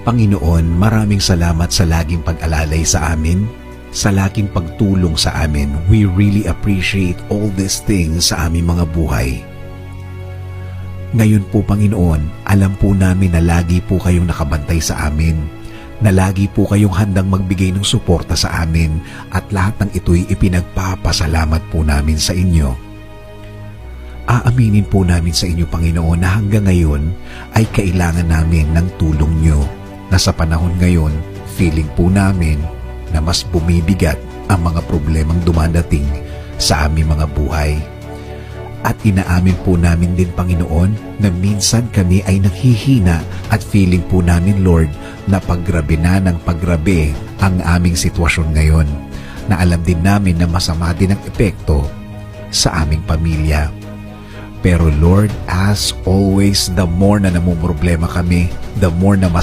Panginoon, maraming salamat sa laging pag-alalay sa amin, sa laging pagtulong sa amin. We really appreciate all these things sa aming mga buhay. Ngayon po, Panginoon, alam po namin na lagi po kayong nakabantay sa amin, na lagi po kayong handang magbigay ng suporta sa amin, at lahat ng ito'y ipinagpapasalamat po namin sa inyo. Aaminin po namin sa inyo, Panginoon, na hanggang ngayon ay kailangan namin ng tulong nyo, na sa panahon ngayon, feeling po namin na mas bumibigat ang mga problemang dumadating sa aming mga buhay. At inaamin po namin din, Panginoon, na minsan kami ay naghihina at feeling po namin, Lord, na paggrabe na ng paggrabe ang aming sitwasyon ngayon, na alam din namin na masama din ang epekto sa aming pamilya. Pero Lord, as always, the more na namumroblema kami, the more na mas